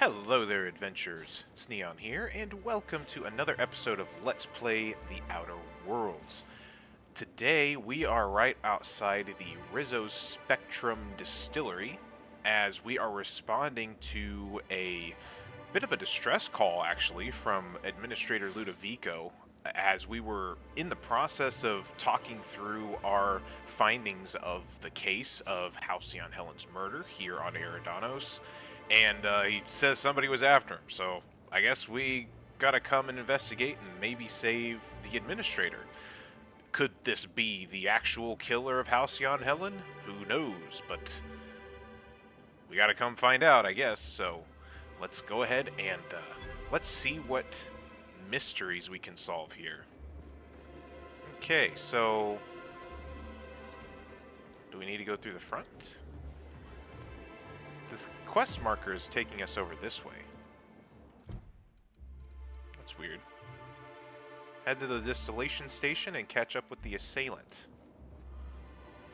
Hello there, adventurers. It's Neon here, and welcome to another episode of Let's Play The Outer Worlds. Today, we are right outside the Rizzo's Spectrum Distillery, as we are responding to a bit of a distress call, actually, from Administrator Ludovico, as we were in the process of talking through our findings of the case of Halcyon Helen's murder here on Eridanos. And he says somebody was after him, so I guess we gotta come and investigate and maybe save the administrator. Could this be the actual killer of Halcyon Helen? Who knows, but we gotta come find out, I guess. So let's go ahead and let's see what mysteries we can solve here. Okay, so do we need to go through the front? The quest marker is taking us over this way. That's weird. Head to the distillation station and catch up with the assailant.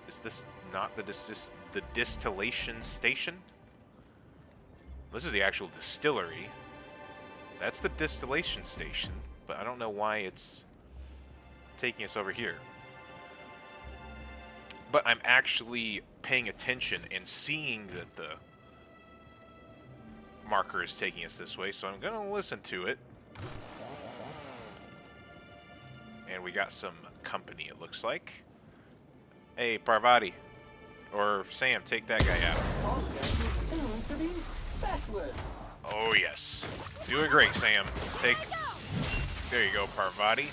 Is this not the distillation station? This is the actual distillery. That's the distillation station, but I don't know why it's taking us over here. But I'm actually paying attention and seeing that the marker is taking us this way, so I'm gonna listen to it. And we got some company, it looks like. Hey, Parvati. Or Sam, take that guy out. Oh, yes. Doing great, Sam. There you go, Parvati.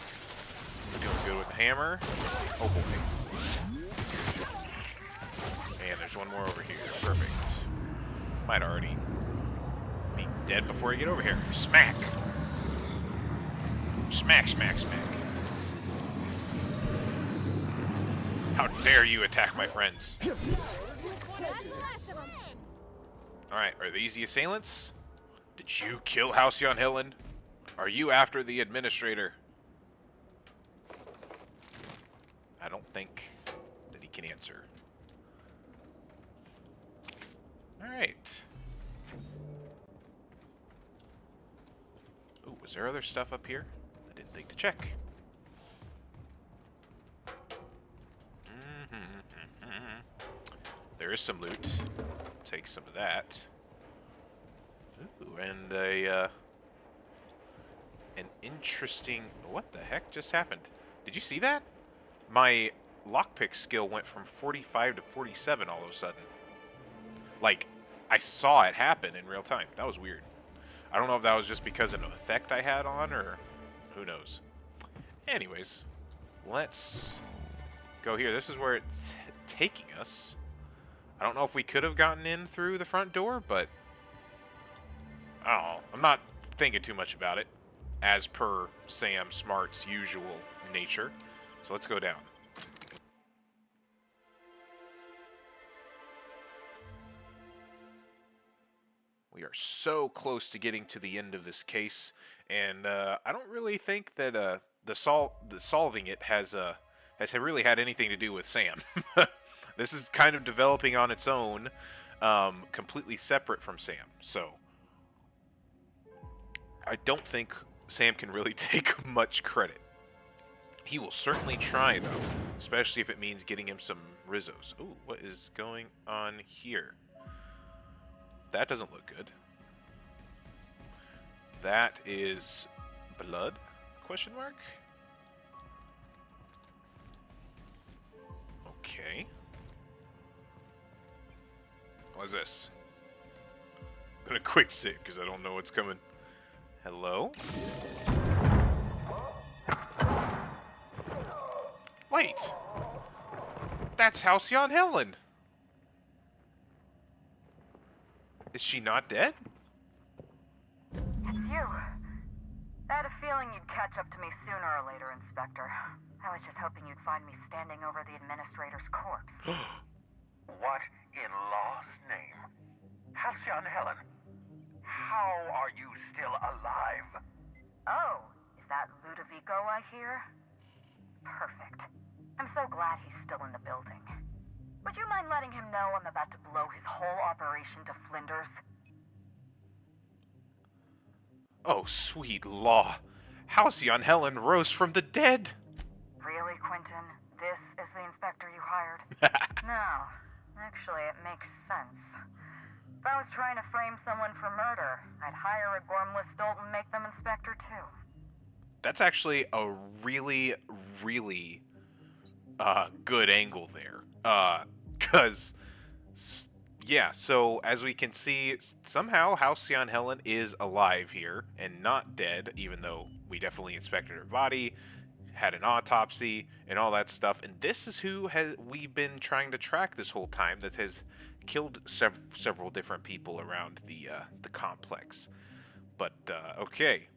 Doing good with the hammer. Oh, boy. And there's one more over here. Perfect. Might already be dead before I get over here. Smack! Smack, smack, smack. How dare you attack my friends? Alright, are these the assailants? Did you kill Halcyon Helen? Are you after the administrator? I don't think that he can answer. Alright. Ooh, was there other stuff up here? I didn't think to check. There is some loot. Take some of that. Ooh, and an interesting... What the heck just happened? Did you see that? My lockpick skill went from 45 to 47 all of a sudden. Like, I saw it happen in real time. That was weird. I don't know if that was just because of an effect I had on, or who knows. Anyways, let's go here. This is where it's taking us. I don't know if we could have gotten in through the front door, but I don't know. I'm not thinking too much about it, as per Sam Smart's usual nature. So let's go down. We are so close to getting to the end of this case, and I don't really think that the solving it has really had anything to do with Sam. This is kind of developing on its own, completely separate from Sam. So I don't think Sam can really take much credit. He will certainly try, though, especially if it means getting him some Rizzos. Ooh, what is going on here? That doesn't look good. That is blood? Question mark? Okay. What is this? I'm gonna quick save because I don't know what's coming. Hello? Wait! That's Halcyon Helen! Is she not dead? It's you. I had a feeling you'd catch up to me sooner or later, Inspector. I was just hoping you'd find me standing over the administrator's corpse. What in law's name? Halcyon Helen, how are you still alive? Oh, is that Ludovico I hear? Perfect. I'm so glad he's still in the building. Would you mind letting him know I'm about to blow his whole operation to flinders? Oh, sweet law. Halcyon Helen rose from the dead. Really, Quentin? This is the inspector you hired? No. Actually, it makes sense. If I was trying to frame someone for murder, I'd hire a Gormless Dolt and make them inspector too. That's actually a really, really good angle there. Cause, yeah. So as we can see, somehow Halcyon Helen is alive here and not dead, even though we definitely inspected her body, had an autopsy, and all that stuff. And this is who we've been trying to track this whole time. That has killed several different people around the complex. But okay.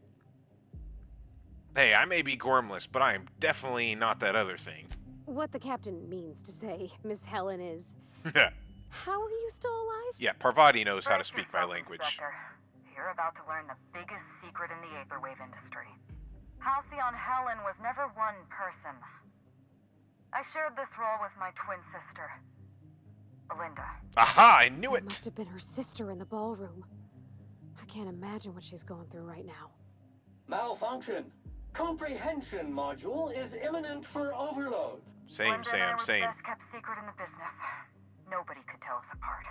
Hey, I may be Gormless, but I am definitely not that other thing. What the captain means to say, Miss Helen, is... Yeah, How are you still alive? Parvati knows how to Brace speak my yourself, language. Inspector. You're about to learn the biggest secret in the Aetherwave industry. Halcyon Helen was never one person. I shared this role with my twin sister, Belinda. Aha, I knew That it! must have been her sister in the ballroom. I can't imagine what she's going through right now. Malfunction. Comprehension module is imminent for overload. Same, Belinda and I Sam, were same. the best kept secret in the business. Nobody could tell us apart.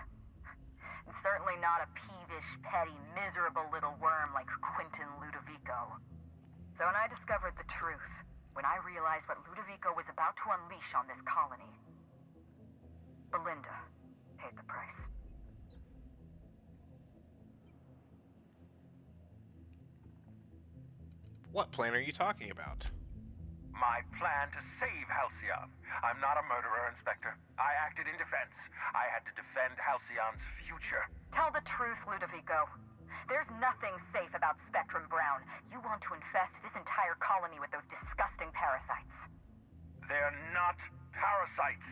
And certainly not a peevish, petty, miserable little worm like Quentin Ludovico. So when I discovered the truth, when I realized what Ludovico was about to unleash on this colony, Belinda paid the price. What plan are you talking about? My plan to save Halcyon. I'm not a murderer, Inspector. I acted in defense. I had to defend Halcyon's future. Tell the truth, Ludovico. There's nothing safe about Spectrum Brown. You want to infest this entire colony with those disgusting parasites. They're not parasites.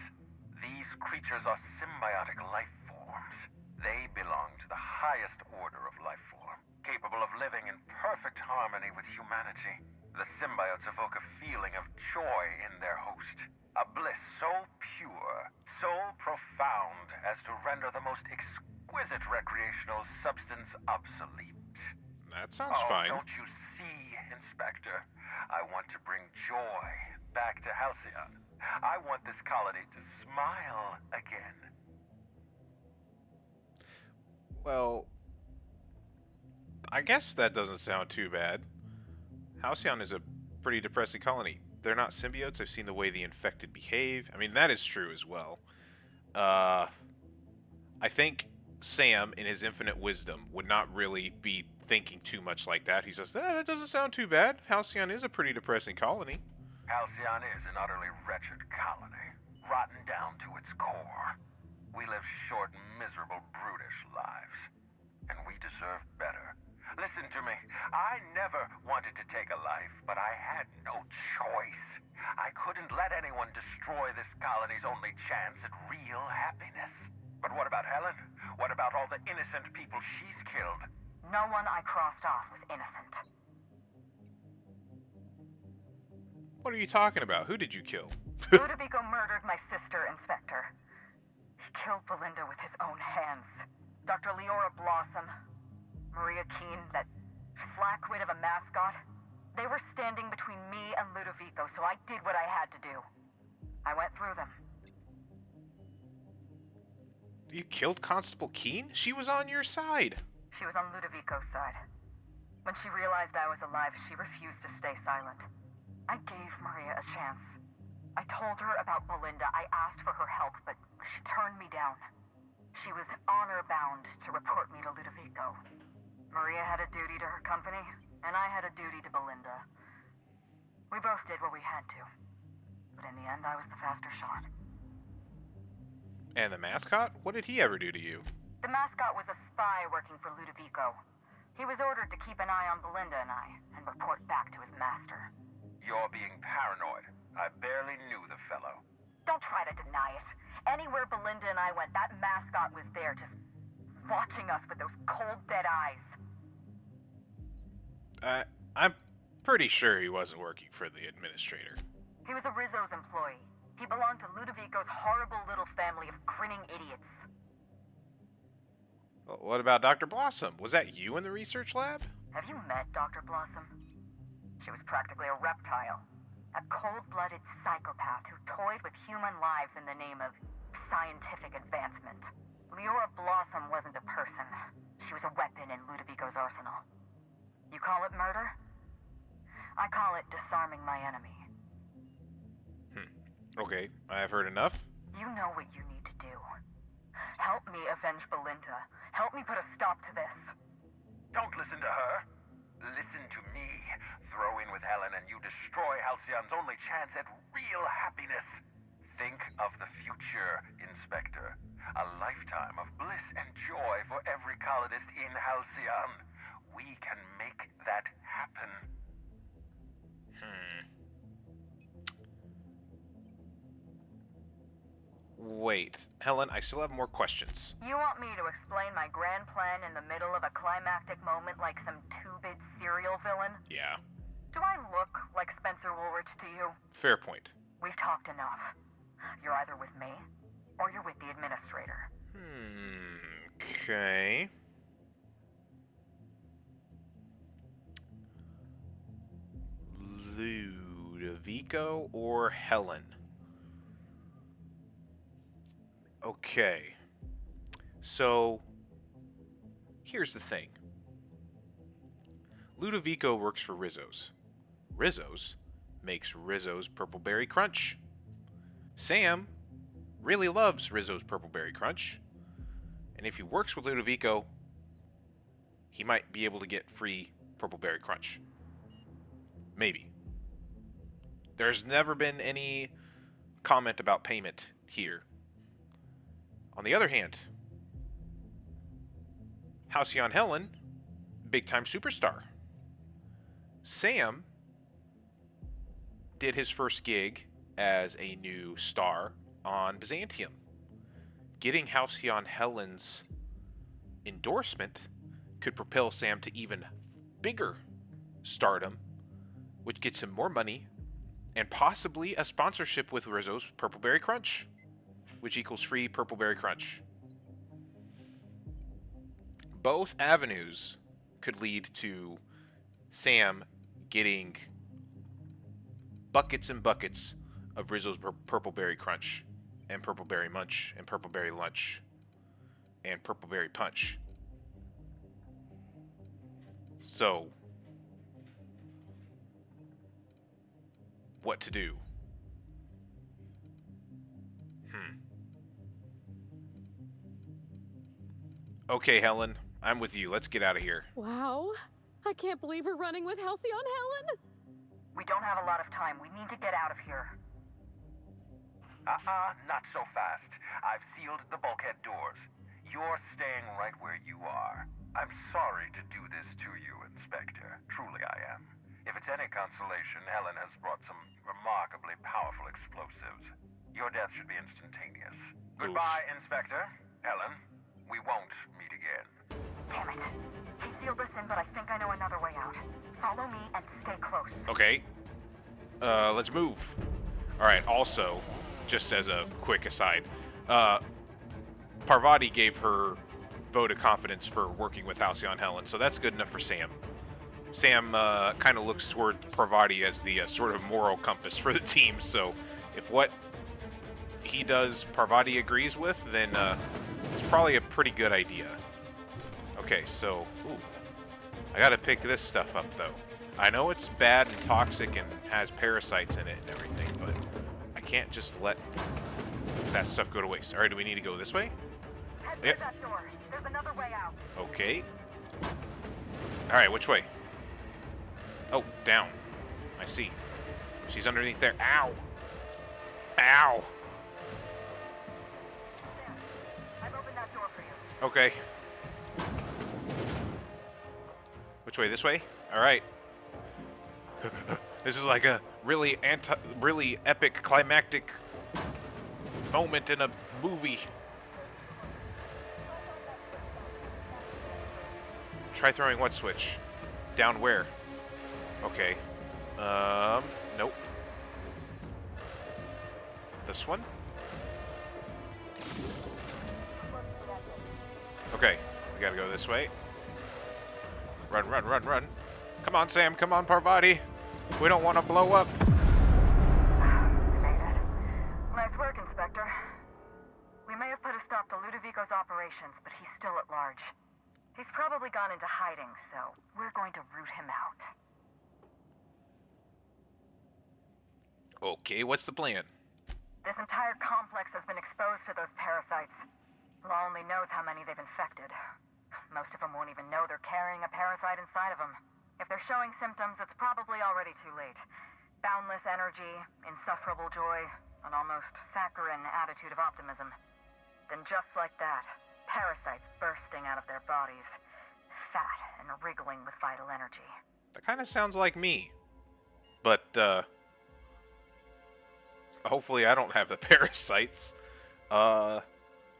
These creatures are symbiotic life forms. They belong to the highest order of life form, capable of living in perfect harmony with humanity. The symbiotes evoke a feeling of joy in their host, a bliss so pure, so profound as to render the most exquisite recreational substance obsolete. That sounds Oh, fine. don't you see, Inspector? I want to bring joy back to Halcyon. I want this colony to smile again. Well, I guess that doesn't sound too bad. Halcyon is a pretty depressing colony. They're not symbiotes. I've seen the way the infected behave. I mean, that is true as well. I think Sam, in his infinite wisdom, would not really be thinking too much like that. He says, that doesn't sound too bad. Halcyon is a pretty depressing colony. Halcyon is an utterly wretched colony, rotten down to its core. We live short, miserable, brutish lives, and we deserve better. Listen to me. I never wanted to take a life, but I had no choice. I couldn't let anyone destroy this colony's only chance at real happiness. But what about Helen? What about all the innocent people she's killed? No one I crossed off was innocent. What are you talking about? Who did you kill? Ludovico murdered my sister, Inspector. He killed Belinda with his own hands. Dr. Leora Blossom, Maria Keene, that flackwit of a mascot, they were standing between me and Ludovico, so I did what I had to do. I went through them. You killed Constable Keene? She was on your side. She was on Ludovico's side. When she realized I was alive, she refused to stay silent. I gave Maria a chance. I told her about Belinda. I asked for her help, but she turned me down. She was honor-bound to report me to Ludovico. Maria had a duty to her company, and I had a duty to Belinda. We both did what we had to. But in the end, I was the faster shot. And the mascot? What did he ever do to you? The mascot was a spy working for Ludovico. He was ordered to keep an eye on Belinda and I, and report back to his master. You're being paranoid. I barely knew the fellow. Don't try to deny it. Anywhere Belinda and I went, that mascot was there, just watching us with those cold, dead eyes. I'm pretty sure he wasn't working for the administrator. He was a Rizzo's employee. He belonged to Ludovico's horrible little family of grinning idiots. Well, what about Dr. Blossom? Was that you in the research lab? Have you met Dr. Blossom? She was practically a reptile. A cold-blooded psychopath who toyed with human lives in the name of scientific advancement. Leora Blossom wasn't a person. She was a weapon in Ludovico's arsenal. You call it murder? I call it disarming my enemy. Okay, I've heard enough. You know what you need to do. Help me avenge Belinda. Help me put a stop to this. Don't listen to her. Listen to me. Throw in with Helen and you destroy Halcyon's only chance at real happiness. Think of the future, Inspector. A lifetime of bliss and joy for every colonist in Halcyon. We can make that happen. Wait, Helen, I still have more questions. You want me to explain my grand plan in the middle of a climactic moment like some two-bit serial villain? Yeah, Do I look like Spencer Woolrich to you? fair point. We've talked enough. You're either with me, or you're with the Administrator. Okay. Ludovico or Helen? Okay. So, here's the thing. Ludovico works for Rizzo's. Rizzo's makes Rizzo's Purple Berry Crunch. Sam really loves Rizzo's Purple Berry Crunch. And if he works with Ludovico, he might be able to get free Purple Berry Crunch. Maybe. There's never been any comment about payment here. On the other hand, Halcyon Helen, big-time superstar. Sam did his first gig as a new star on Byzantium. Getting Halcyon Helen's endorsement could propel Sam to even bigger stardom, which gets him more money and possibly a sponsorship with Rizzo's Purple Berry Crunch, which equals free Purple Berry Crunch. Both avenues could lead to Sam getting buckets and buckets of Rizzo's Purple Berry Crunch and Purple Berry Munch and Purple Berry Lunch and Purple Berry Punch. So, what to do? Okay, Helen, I'm with you. Let's get out of here. Wow. I can't believe we're running with Halcyon Helen. We don't have a lot of time. We need to get out of here. Not so fast. I've sealed the bulkhead doors. You're staying right where you are. I'm sorry to do this to you, Inspector. Truly I am. If it's any consolation, Helen has brought some remarkably powerful explosives. Your death should be instantaneous. Goodbye, Inspector. Helen, we won't meet again. Damn it. He sealed us in, but I think I know another way out. Follow me and stay close. Okay. Let's move. Alright, also, just as a quick aside, Parvati gave her vote of confidence for working with Halcyon Helen, so that's good enough for Sam. Sam kind of looks toward Parvati as the sort of moral compass for the team, so if what he does Parvati agrees with, then it's probably a pretty good idea. Okay, so, I gotta pick this stuff up, though. I know it's bad and toxic and has parasites in it and everything, but I can't just let that stuff go to waste. Alright, do we need to go this way? Head Yep. through that door. There's another way out. Okay. Alright, which way? Oh, down. I see. She's underneath there. Ow! Ow! There. I've opened that door for you. Okay. Which way? This way? Alright. This is like a really epic climactic moment in a movie. Try throwing what switch? Down where? Okay. Nope. This one? Okay, we gotta go this way. Run, run, run, run. Come on, Sam. Come on, Parvati. We don't want to blow up. Made it. Nice work, Inspector. We may have put a stop to Ludovico's operations, but he's still at large. He's probably gone into hiding, so we're going to root him out. Okay, what's the plan? This entire complex has been exposed to those parasites. Law only knows how many they've infected. Most of them won't even know they're carrying a parasite inside of them. If they're showing symptoms, it's probably already too late. Boundless energy, insufferable joy, an almost saccharine attitude of optimism. Then just like that, parasites bursting out of their bodies, fat and wriggling with vital energy. That kind of sounds like me. But, hopefully I don't have the parasites.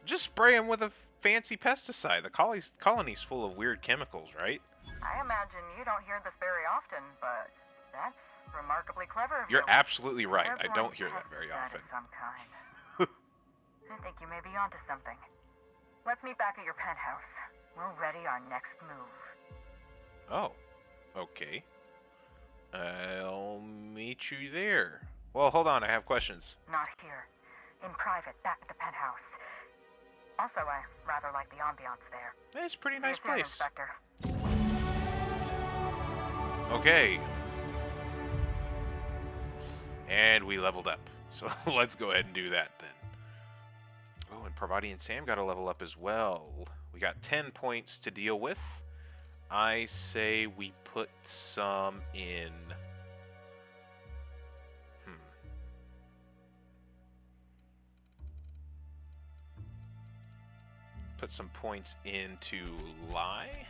Just spray them with a fancy pesticide. The colony's full of weird chemicals, right? I imagine you don't hear this very often, but that's remarkably clever of you. You're absolutely right. I Airborne don't hear that very pesticide often. of some kind. I think you may be onto something. Let's meet back at your penthouse. We'll ready our next move. Oh, okay. I'll meet you there. Well, hold on. I have questions. Not here. In private, back at the penthouse. Also, I rather like the ambiance there. It's a pretty See you nice soon, place. Inspector. Okay. And we leveled up. So let's go ahead and do that then. Oh, and Parvati and Sam got to level up as well. We got 10 points to deal with. I say we put some in... Put some points into lie.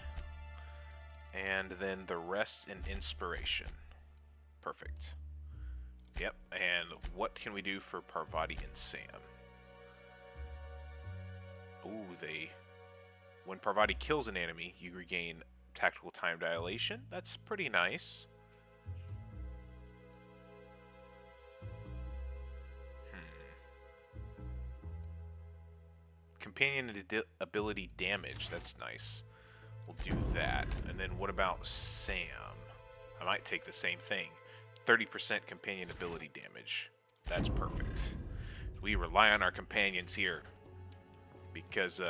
And then the rest in inspiration. Perfect. Yep, and what can we do for Parvati and Sam? Ooh, when Parvati kills an enemy, you regain tactical time dilation. That's pretty nice. Companion ability damage. That's nice. We'll do that. And then what about Sam? I might take the same thing. 30% companion ability damage. That's perfect. We rely on our companions here. Because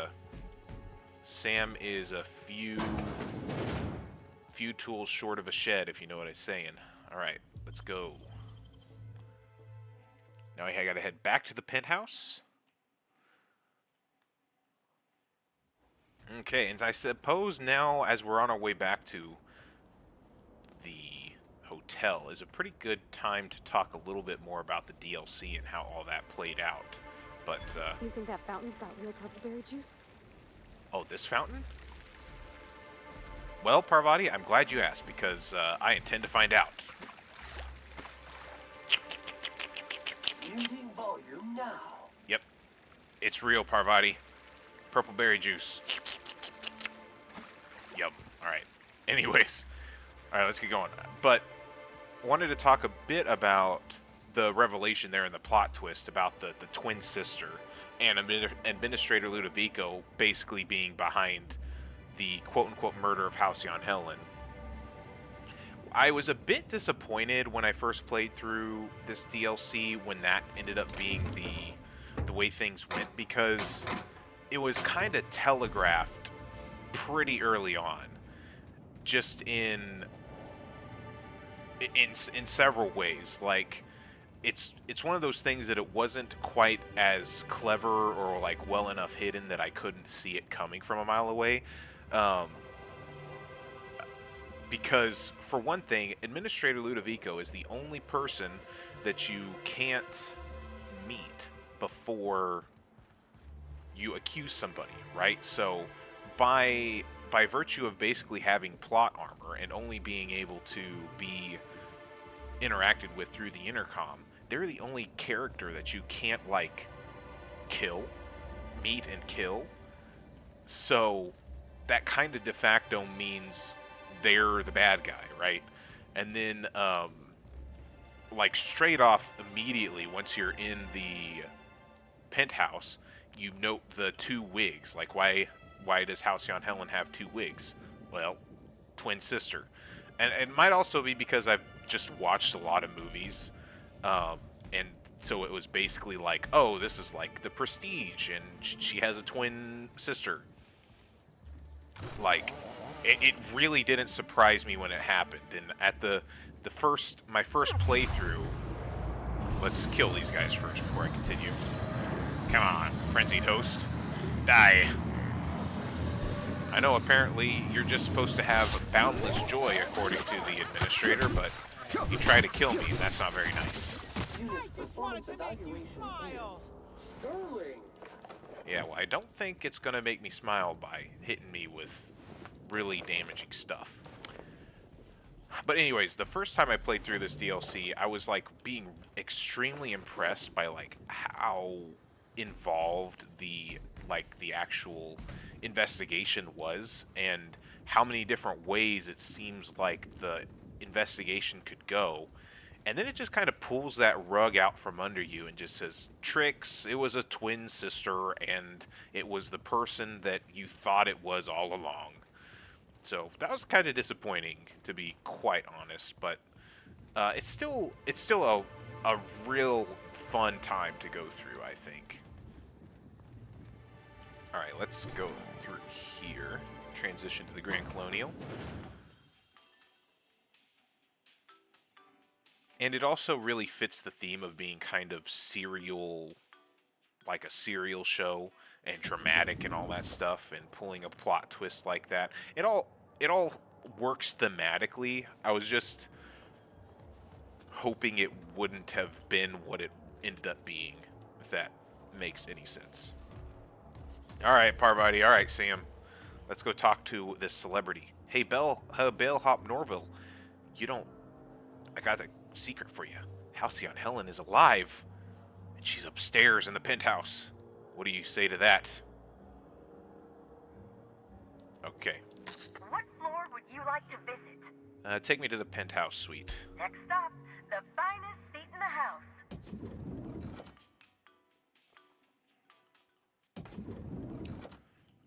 Sam is a few tools short of a shed, if you know what I'm saying. Alright, let's go. Now I gotta head back to the penthouse. Okay, and I suppose now, as we're on our way back to the hotel, is a pretty good time to talk a little bit more about the DLC and how all that played out. But, You think that fountain's got real purpleberry juice? oh, this fountain? Well, Parvati, I'm glad you asked, because I intend to find out. Muting volume now. Yep, it's real, Parvati. Purpleberry juice. Yep. Alright. Anyways. Alright, let's get going. But wanted to talk a bit about the revelation there in the plot twist about the twin sister and Administrator Ludovico basically being behind the quote-unquote murder of Halcyon Helen. I was a bit disappointed when I first played through this DLC when that ended up being the way things went, because it was kind of telegraphed pretty early on, just in several ways. Like, it's one of those things that it wasn't quite as clever or like well enough hidden that I couldn't see it coming from a mile away. Because for one thing, Administrator Ludovico is the only person that you can't meet before you accuse somebody, right? So by virtue of basically having plot armor and only being able to be interacted with through the intercom, they're the only character that you can't, like, meet and kill. So that kind of de facto means they're the bad guy, right? And then, like, straight off immediately, once you're in the penthouse, you note the two wigs. Like, why does Halcyon Helen have two wigs? Well, twin sister. And it might also be because I've just watched a lot of movies, and so it was basically like, oh, this is like The Prestige, and she has a twin sister. Like, it really didn't surprise me when it happened. And at my first playthrough, let's kill these guys first before I continue. Come on, frenzied host, die. I know apparently you're just supposed to have boundless joy according to the administrator, but you try to kill me, and that's not very nice. Unit performance evaluation is sterling. Yeah, well, I don't think it's gonna make me smile by hitting me with really damaging stuff. But anyways, the first time I played through this DLC, I was like being extremely impressed by like how involved the actual investigation was, and how many different ways it seems like the investigation could go. And then it just kind of pulls that rug out from under you and just says, Trix, it was a twin sister, and it was the person that you thought it was all along. So that was kind of disappointing, to be quite honest, but it's still a real fun time to go through, I think. Alright, let's go through here. Transition to the Grand Colonial. And it also really fits the theme of being kind of serial, like a serial show, and dramatic and all that stuff, and pulling a plot twist like that. It all works thematically. I was just hoping it wouldn't have been what it ended up being, if that makes any sense. Alright, Parvati. Alright, Sam. Let's go talk to this celebrity. Hey, Bellhop Norville. I got a secret for you. Halcyon Helen is alive, and she's upstairs in the penthouse. What do you say to that? Okay. What floor would you like to visit? Take me to the penthouse suite. Next stop, the finest seat in the house.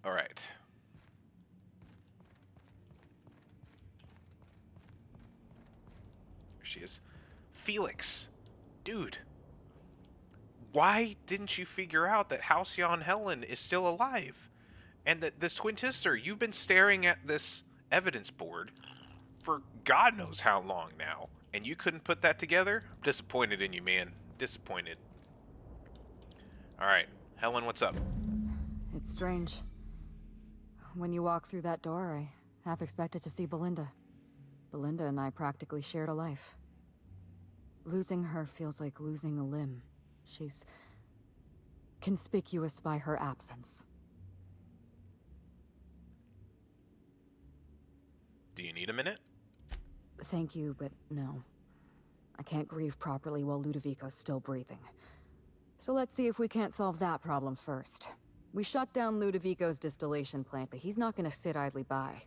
All right. Here she is. Felix. Dude. Why didn't you figure out that Halcyon Helen is still alive? And that this twin sister, you've been staring at this evidence board for God knows how long now, and you couldn't put that together? I'm disappointed in you, man. Disappointed. Alright, Helen, what's up? It's strange. When you walk through that door, I half expected to see Belinda. Belinda and I practically shared a life. Losing her feels like losing a limb. She's conspicuous by her absence. Do you need a minute? Thank you, but no. I can't grieve properly while Ludovico's still breathing. So let's see if we can't solve that problem first. We shut down Ludovico's distillation plant, but he's not gonna sit idly by.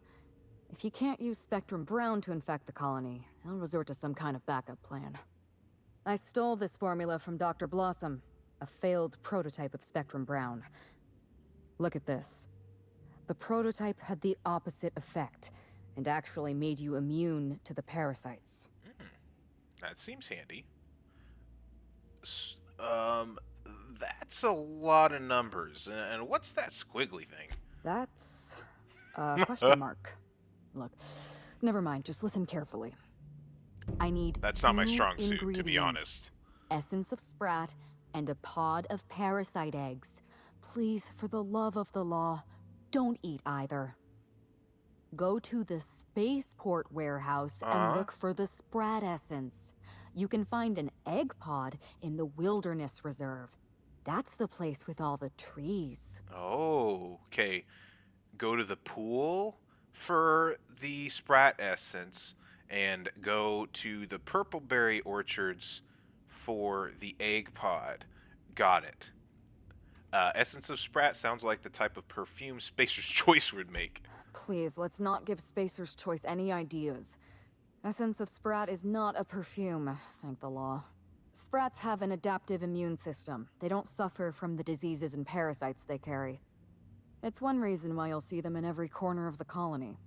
If he can't use Spectrum Brown to infect the colony, he'll resort to some kind of backup plan. I stole this formula from Dr. Blossom, a failed prototype of Spectrum Brown. Look at this. The prototype had the opposite effect, and actually made you immune to the parasites. That seems handy. That's a lot of numbers. And what's that squiggly thing? That's a question mark. Look, never mind, just listen carefully. I need That's not my 2 strong suit, to be ingredients. honest. Essence of sprat and a pod of parasite eggs. Please, for the love of the law, don't eat either. Go to the spaceport warehouse and look for the sprat essence. You can find an egg pod in the wilderness reserve. That's the place with all the trees. Oh, okay. Go to the pool for the sprat essence, and go to the purpleberry orchards for the egg pod. Got it. Essence of sprat sounds like the type of perfume Spacer's Choice would make. Please, let's not give Spacer's Choice any ideas. Essence of Sprat is not a perfume, thank the law. Sprats have an adaptive immune system. They don't suffer from the diseases and parasites they carry. It's one reason why you'll see them in every corner of the colony.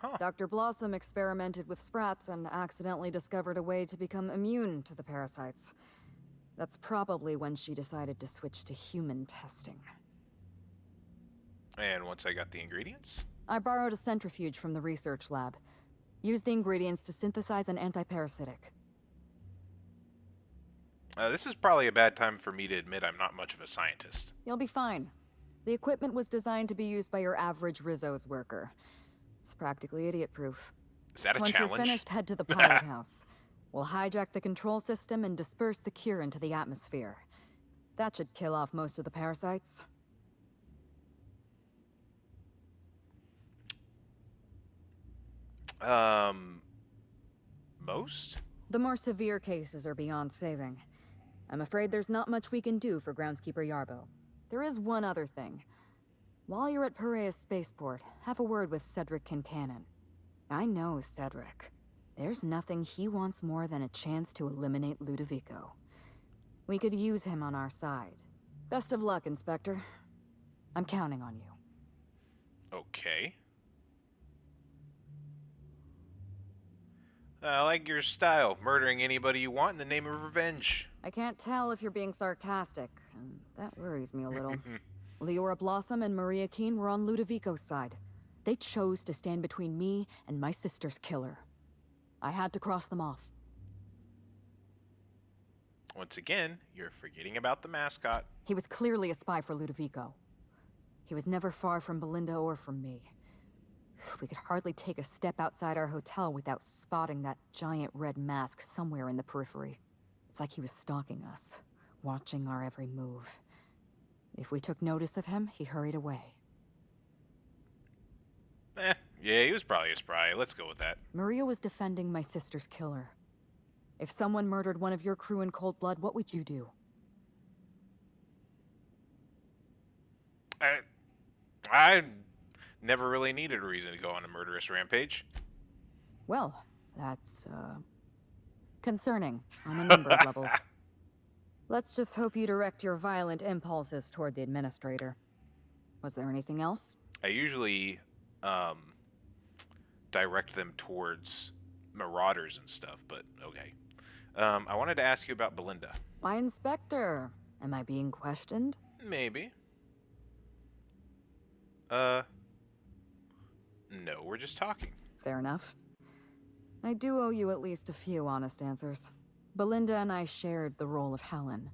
Huh. Dr. Blossom experimented with sprats and accidentally discovered a way to become immune to the parasites. That's probably when she decided to switch to human testing. And once I got the ingredients? I borrowed a centrifuge from the research lab. Used the ingredients to synthesize an antiparasitic. This is probably a bad time for me to admit I'm not much of a scientist. You'll be fine. The equipment was designed to be used by your average Rizzo's worker. It's practically idiot-proof. Is that a Once challenge? you're finished, head to the pilot house. We'll hijack the control system and disperse the cure into the atmosphere. That should kill off most of the parasites. Most? The more severe cases are beyond saving. I'm afraid there's not much we can do for Groundskeeper Yarbo. There is one other thing. While you're at Piraeus Spaceport, have a word with Cedric Kincannon. I know Cedric. There's nothing he wants more than a chance to eliminate Ludovico. We could use him on our side. Best of luck, Inspector. I'm counting on you. Okay. I like your style, murdering anybody you want in the name of revenge. I can't tell if you're being sarcastic, and that worries me a little. Leora Blossom and Maria Keene were on Ludovico's side. They chose to stand between me and my sister's killer. I had to cross them off. Once again, you're forgetting about the mascot. He was clearly a spy for Ludovico. He was never far from Belinda or from me. We could hardly take a step outside our hotel without spotting that giant red mask somewhere in the periphery. It's like he was stalking us, watching our every move. If we took notice of him, he hurried away. Yeah, he was probably a spy. Let's go with that. Maria was defending my sister's killer. If someone murdered one of your crew in cold blood, what would you do? I never really needed a reason to go on a murderous rampage. Well, that's, concerning on a number of levels. Let's just hope you direct your violent impulses toward the Administrator. Was there anything else? I usually, direct them towards marauders and stuff, but okay. I wanted to ask you about Belinda. Why, Inspector? Am I being questioned? Maybe. No, we're just talking. Fair enough. I do owe you at least a few honest answers. Belinda and I shared the role of Helen,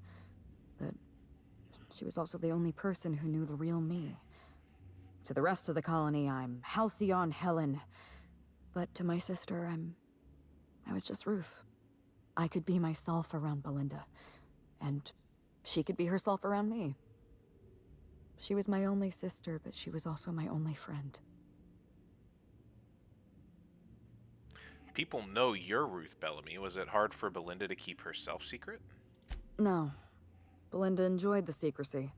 but she was also the only person who knew the real me. To the rest of the colony, I'm Halcyon Helen, but to my sister, I was just Ruth. I could be myself around Belinda, and she could be herself around me. She was my only sister, but she was also my only friend. People know you're Ruth Bellamy. Was it hard for Belinda to keep herself secret? No. Belinda enjoyed the secrecy.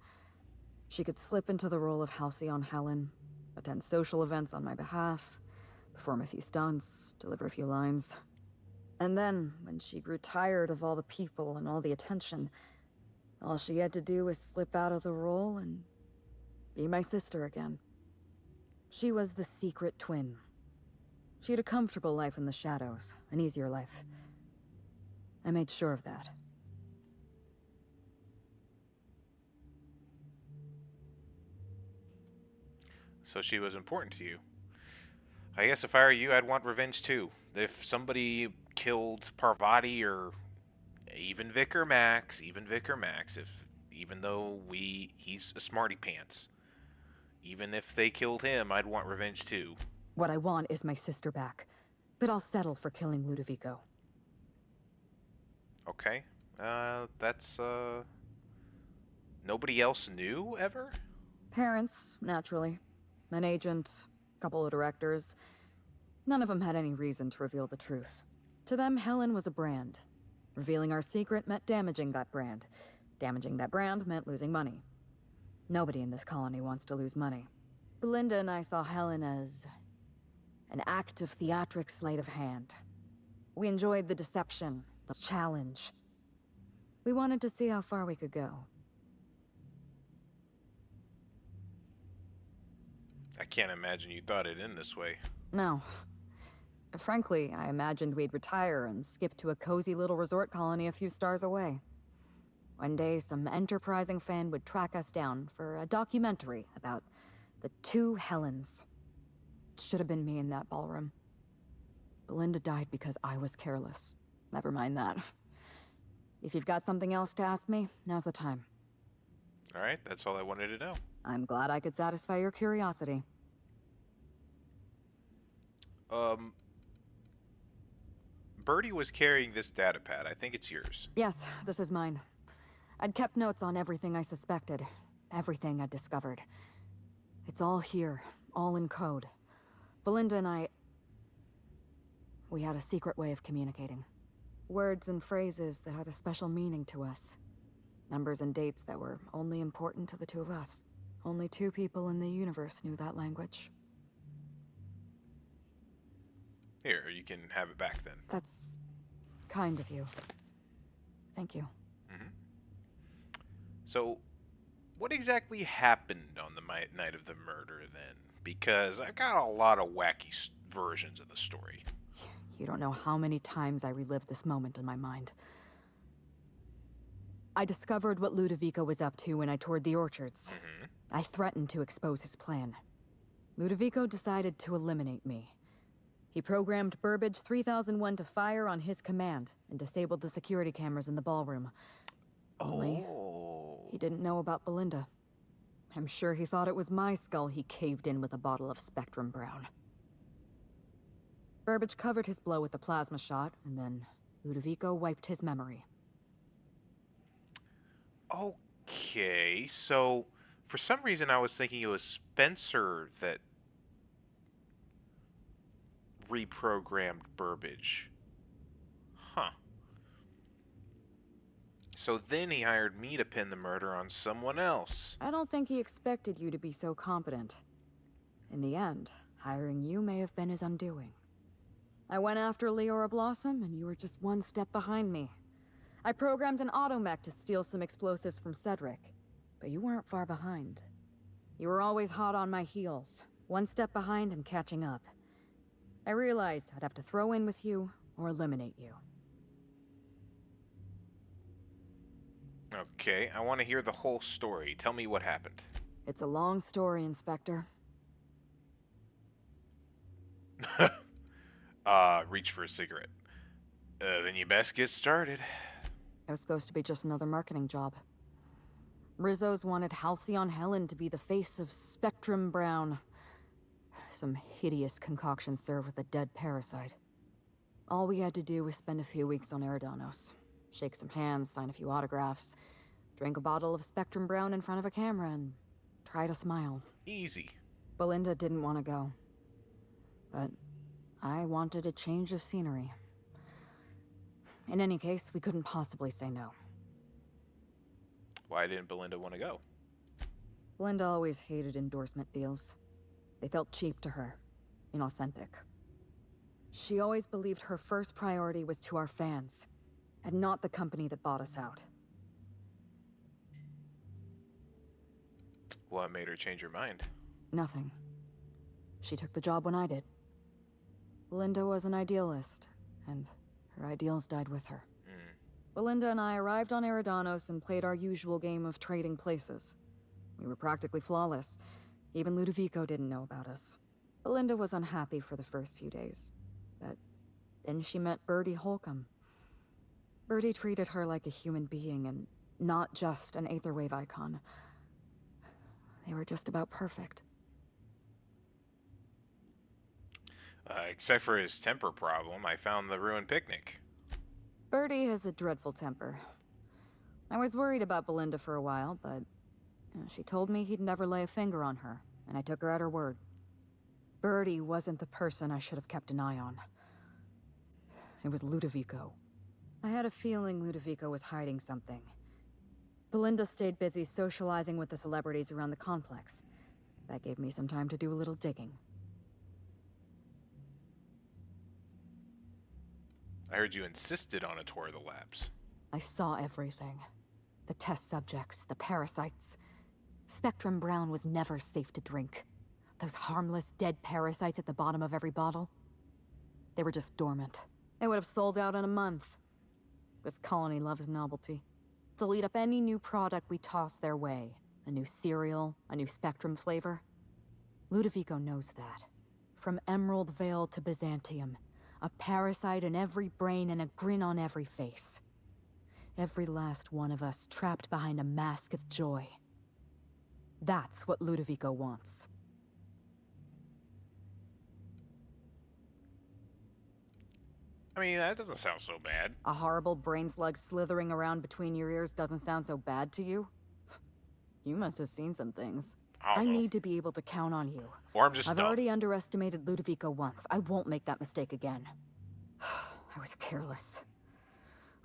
She could slip into the role of Halcyon Helen, attend social events on my behalf, perform a few stunts, deliver a few lines. And then, when she grew tired of all the people and all the attention, all she had to do was slip out of the role and be my sister again. She was the secret twin. She had a comfortable life in the shadows, an easier life. I made sure of that. So she was important to you. I guess if I were you, I'd want revenge too. If somebody killed Parvati or even Vicar Max, even though he's a smarty pants, even if they killed him, I'd want revenge too. What I want is my sister back, but I'll settle for killing Ludovico. Okay. That's, nobody else knew, ever? Parents, naturally. An agent, a couple of directors. None of them had any reason to reveal the truth. To them, Helen was a brand. Revealing our secret meant damaging that brand. Damaging that brand meant losing money. Nobody in this colony wants to lose money. Belinda and I saw Helen as an act of theatric sleight of hand. We enjoyed the deception, the challenge. We wanted to see how far we could go. I can't imagine you thought it in this way. No. Frankly, I imagined we'd retire and skip to a cozy little resort colony a few stars away. One day, some enterprising fan would track us down for a documentary about the two Helens. It should have been me in that ballroom. Belinda died because I was careless. Never mind that. If you've got something else to ask me, now's the time. All right, that's all I wanted to know. I'm glad I could satisfy your curiosity. Birdie was carrying this datapad. I think it's yours. Yes, this is mine. I'd kept notes on everything I suspected, everything I'd discovered. It's all here, all in code. Belinda and we had a secret way of communicating. Words and phrases that had a special meaning to us. Numbers and dates that were only important to the two of us. Only two people in the universe knew that language. Here, you can have it back then. That's kind of you. Thank you. So, what exactly happened on the night of the murder then? Because I've got a lot of wacky versions of the story. You don't know how many times I relived this moment in my mind. I discovered what Ludovico was up to when I toured the orchards. I threatened to expose his plan. Ludovico decided to eliminate me. He programmed Burbage 3001 to fire on his command and disabled the security cameras in the ballroom. Only, he didn't know about Belinda. I'm sure he thought it was my skull he caved in with a bottle of Spectrum Brown. Burbage covered his blow with the plasma shot, and then Ludovico wiped his memory. Okay, so for some reason I was thinking it was Spencer that reprogrammed Burbage. Huh. So then he hired me to pin the murder on someone else. I don't think he expected you to be so competent. In the end, hiring you may have been his undoing. I went after Leora Blossom, and you were just one step behind me. I programmed an automech to steal some explosives from Cedric, but you weren't far behind. You were always hot on my heels, one step behind and catching up. I realized I'd have to throw in with you or eliminate you. Okay, I want to hear the whole story. Tell me what happened. It's a long story, Inspector. Reach for a cigarette. Then you best get started. It was supposed to be just another marketing job. Rizzo's wanted Halcyon Helen to be the face of Spectrum Brown. Some hideous concoction served with a dead parasite. All we had to do was spend a few weeks on Eridanos. Shake some hands, sign a few autographs, drink a bottle of Spectrum Brown in front of a camera, and try to smile. Easy. Belinda didn't want to go. But I wanted a change of scenery. In any case, we couldn't possibly say no. Why didn't Belinda want to go? Belinda always hated endorsement deals. They felt cheap to her, inauthentic. She always believed her first priority was to our fans, and not the company that bought us out. What made her change her mind? Nothing. She took the job when I did. Belinda was an idealist, and her ideals died with her. Belinda and I arrived on Eridanos and played our usual game of trading places. We were practically flawless. Even Ludovico didn't know about us. Belinda was unhappy for the first few days, but then she met Birdie Holcomb. Birdie treated her like a human being and not just an Aetherwave icon. They were just about perfect. Except for his temper problem, I found the ruined picnic. Birdie has a dreadful temper. I was worried about Belinda for a while, but she told me he'd never lay a finger on her, and I took her at her word. Birdie wasn't the person I should have kept an eye on. It was Ludovico. I had a feeling Ludovico was hiding something. Belinda stayed busy socializing with the celebrities around the complex. That gave me some time to do a little digging. I heard you insisted on a tour of the labs. I saw everything. The test subjects, the parasites. Spectrum Brown was never safe to drink. Those harmless, dead parasites at the bottom of every bottle? They were just dormant. They would have sold out in a month. This colony loves novelty. They'll eat up any new product we toss their way. A new cereal, a new Spectrum flavor. Ludovico knows that. From Emerald Vale to Byzantium, a parasite in every brain and a grin on every face. Every last one of us trapped behind a mask of joy. That's what Ludovico wants. I mean, that doesn't sound so bad. A horrible brain slug slithering around between your ears doesn't sound so bad to you? You must have seen some things. I need to be able to count on you. Or I'm just I've dumb. already underestimated Ludovico once. I won't make that mistake again. I was careless.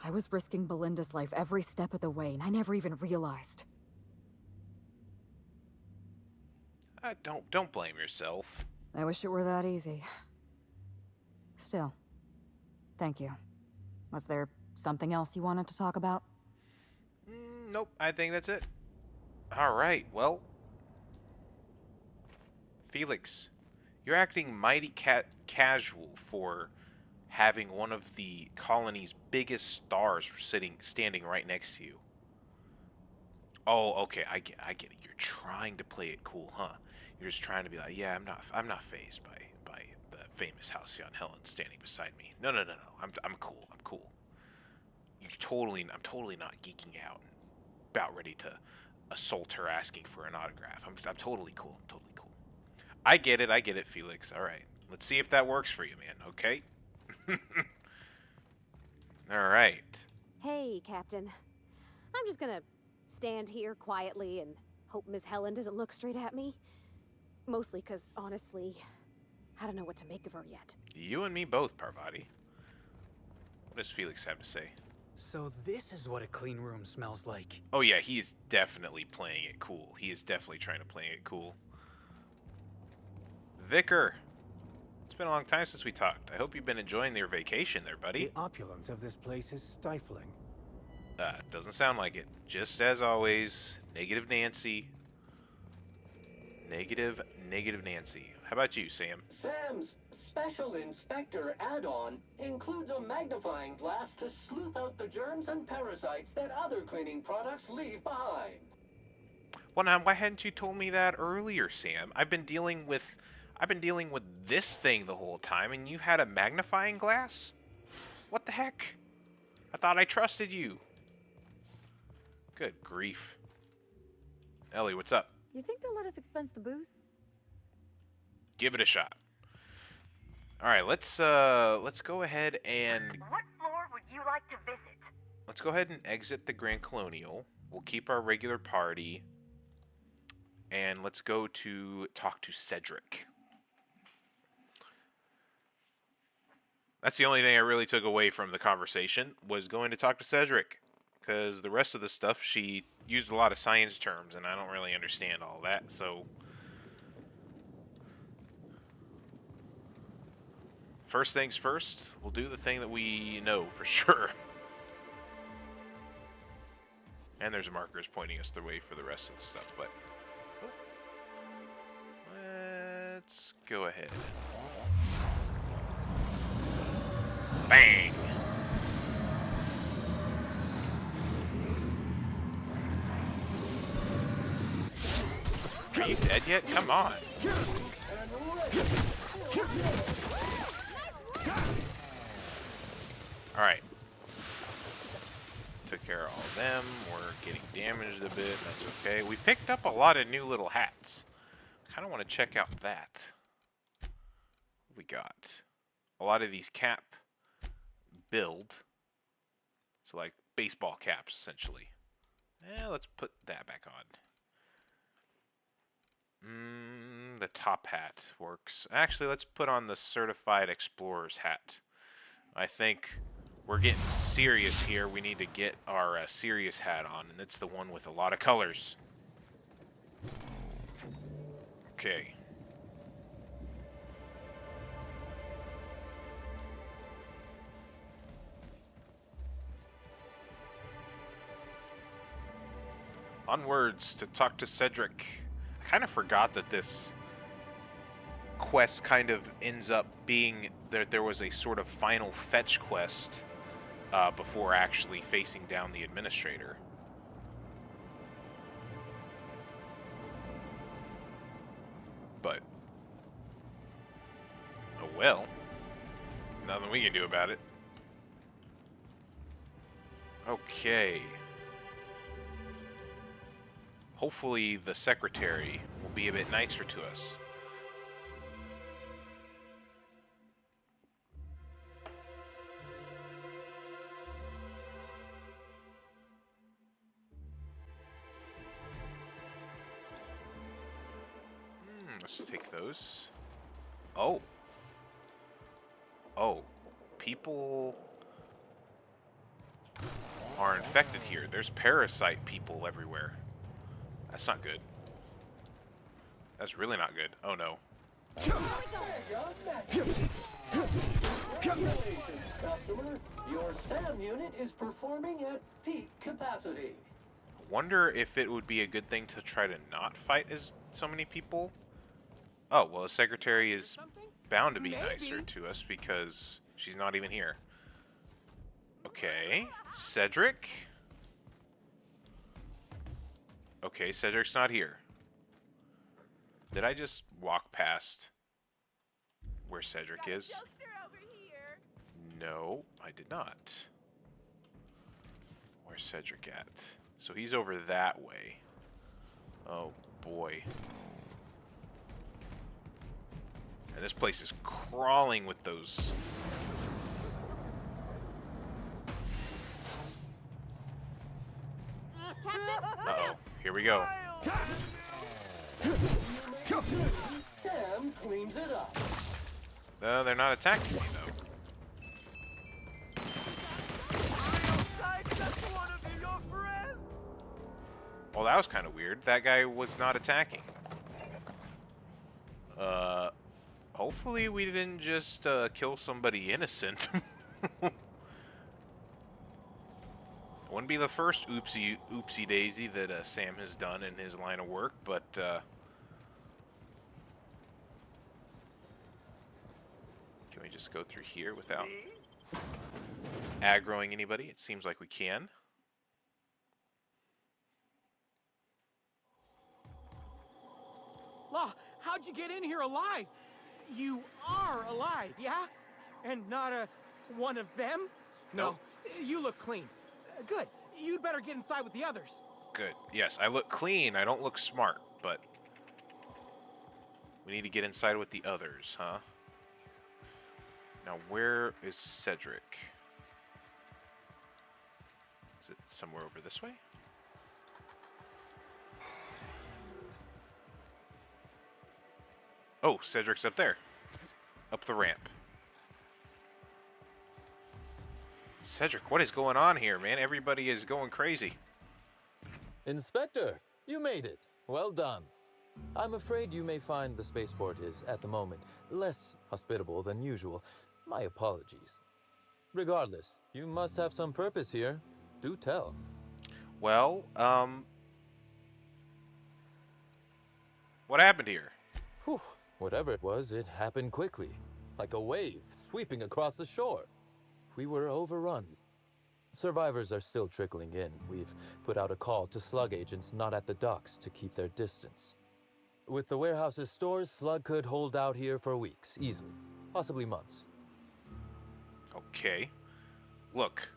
I was risking Belinda's life every step of the way, and I never even realized. Don't blame yourself. I wish it were that easy. Still, thank you. Was there something else you wanted to talk about? Nope, I think that's it. Alright, well... Felix, you're acting mighty casual for having one of the colony's biggest stars standing right next to you. Oh, okay, I get it. You're trying to play it cool, huh? You're just trying to be like, yeah, I'm not fazed by the famous Halcyon Helen standing beside me. No. I'm cool. I'm totally not geeking out and about ready to assault her asking for an autograph. I'm totally cool. I get it, Felix. All right. Let's see if that works for you, man, okay? All right. Hey, Captain. I'm just gonna stand here quietly and hope Miss Helen doesn't look straight at me. Mostly because, honestly, I don't know what to make of her yet. You and me both, Parvati. What does Felix have to say? So this is what a clean room smells like. Oh yeah, he is definitely playing it cool. He is definitely trying to play it cool. Vicar, it's been a long time since we talked. I hope you've been enjoying your vacation there, buddy. The opulence of this place is stifling. Doesn't sound like it. Just as always, Negative Nancy. Negative Nancy. How about you, Sam? Sam's Special Inspector add-on includes a magnifying glass to sleuth out the germs and parasites that other cleaning products leave behind. Well, now, why hadn't you told me that earlier, Sam? I've been dealing with this thing the whole time, and you had a magnifying glass? What the heck? I thought I trusted you. Good grief. Ellie, what's up? You think they'll let us expense the booze? Give it a shot. All right, let's go ahead and What floor would you like to visit? let's go ahead and exit the Grand Colonial. We'll keep our regular party, and let's go to talk to Cedric. That's the only thing I really took away from the conversation, was going to talk to Cedric, because the rest of the stuff, she used a lot of science terms, and I don't really understand all that, so... First things first, we'll do the thing that we know for sure. And there's markers pointing us the way for the rest of the stuff, but... Let's go ahead. Bang! Are you dead yet? Come on. Alright. Took care of all of them. We're getting damaged a bit. That's okay. We picked up a lot of new little hats. Kind of want to check out that. We got a lot of these cap build. So like baseball caps, essentially. Let's put that back on. The top hat works. Actually, let's put on the Certified Explorer's hat. I think we're getting serious here. We need to get our serious hat on, and it's the one with a lot of colors. Okay. Onwards to talk to Cedric. I kind of forgot that this quest kind of ends up being that there was a sort of final fetch quest before actually facing down the administrator. But, oh well, nothing we can do about it. Okay. Hopefully the secretary will be a bit nicer to us. Let's take those. Oh. Oh. People are infected here. There's parasite people everywhere. That's not good. That's really not good. Oh no. Congratulations, customer. Your SAM unit is performing at peak capacity. Wonder if it would be a good thing to try to not fight as so many people. Oh, well, the secretary is bound to be nicer to us because she's not even here. Okay, Cedric. Okay, Cedric's not here. Did I just walk past where Cedric is? No, I did not. Where's Cedric at? So he's over that way. Oh boy. And this place is crawling with those. Uh-oh, here we go. Sam cleans it up. No, they're not attacking me though. Well, that was kind of weird. That guy was not attacking. Hopefully we didn't just kill somebody innocent. Wouldn't be the first oopsie daisy that Sam has done in his line of work, but can we just go through here without aggroing anybody? It seems like we can. Law, how'd you get in here alive? You are alive, yeah? And not one of them? Nope. No, you look clean. Good. You'd better get inside with the others. Good. Yes, I look clean. I don't look smart, but we need to get inside with the others, huh? Now, where is Cedric? Is it somewhere over this way? Oh, Cedric's up there. Up the ramp. Cedric, what is going on here, man? Everybody is going crazy. Inspector, you made it. Well done. I'm afraid you may find the spaceport is, at the moment, less hospitable than usual. My apologies. Regardless, you must have some purpose here. Do tell. Well, what happened here? Whew. Whatever it was, it happened quickly. Like a wave sweeping across the shore. We were overrun. Survivors are still trickling in. We've put out a call to slug agents not at the docks to keep their distance. With the warehouse's stores, Slug could hold out here for weeks, easily. Possibly months. Okay. Look.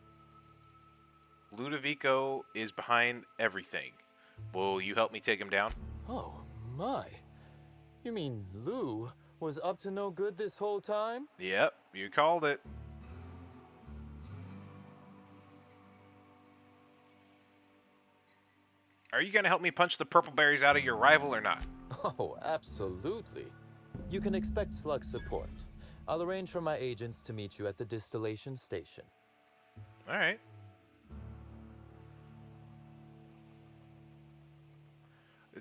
Ludovico is behind everything. Will you help me take him down? Oh, my. You mean Lou was up to no good this whole time? Yep, you called it. Are you going to help me punch the purple berries out of your rival or not? Oh, absolutely. You can expect Slug support. I'll arrange for my agents to meet you at the distillation station. All right.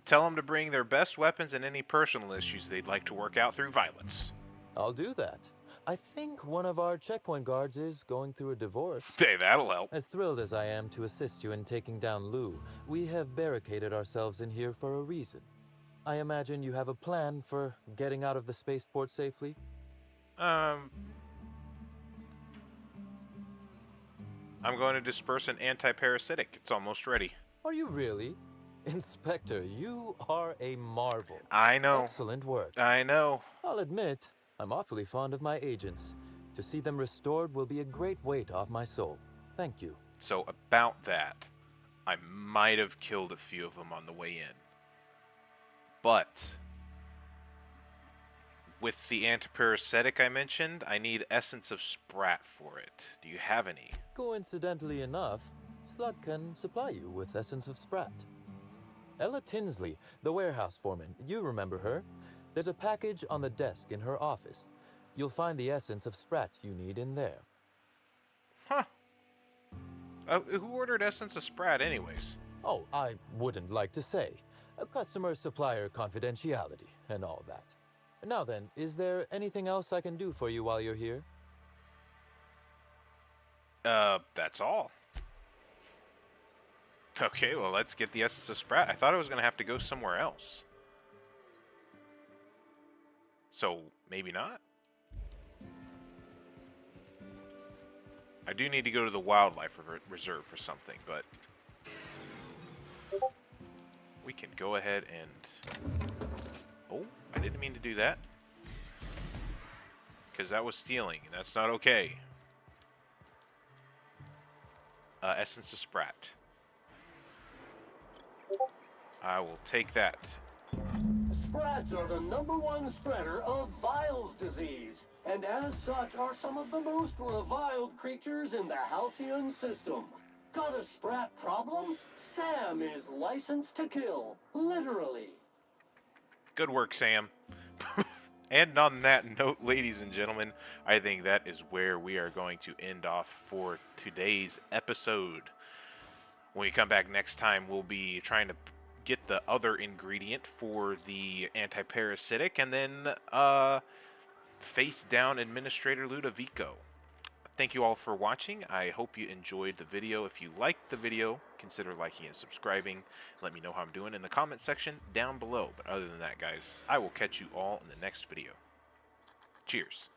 Tell them to bring their best weapons and any personal issues they'd like to work out through violence. I'll do that. I think one of our checkpoint guards is going through a divorce. Hey, that'll help. As thrilled as I am to assist you in taking down Lou, we have barricaded ourselves in here for a reason. I imagine you have a plan for getting out of the spaceport safely? I'm going to disperse an anti-parasitic. It's almost ready. Are you really? Inspector, you are a marvel. I know. Excellent work. I know. I'll admit, I'm awfully fond of my agents. To see them restored will be a great weight off my soul. Thank you. So about that, I might have killed a few of them on the way in. But with the antiparasitic I mentioned, I need Essence of Sprat for it. Do you have any? Coincidentally enough, Slug can supply you with Essence of Sprat. Ella Tinsley, the warehouse foreman, you remember her? There's a package on the desk in her office. You'll find the Essence of Sprat you need in there. Huh. Who ordered Essence of Sprat anyways? Oh, I wouldn't like to say. A customer-supplier confidentiality and all that. Now then, is there anything else I can do for you while you're here? That's all. Okay, well, let's get the Essence of Sprat. I thought I was going to have to go somewhere else. So, maybe not? I do need to go to the wildlife reserve for something, but we can go ahead and... Oh, I didn't mean to do that. Because that was stealing, and that's not okay. Essence of Sprat. I will take that. Sprats are the #1 spreader of Viles disease, and as such are some of the most reviled creatures in the Halcyon system. Got a Sprat problem? Sam is licensed to kill, literally. Good work, Sam. And on that note, ladies and gentlemen, I think that is where we are going to end off for today's episode. When we come back next time, we'll be trying to get the other ingredient for the antiparasitic and then face down Administrator Ludovico. Thank you all for watching. I hope you enjoyed the video. If you liked the video, consider liking and subscribing. Let me know how I'm doing in the comment section down below. But other than that, guys, I will catch you all in the next video. Cheers.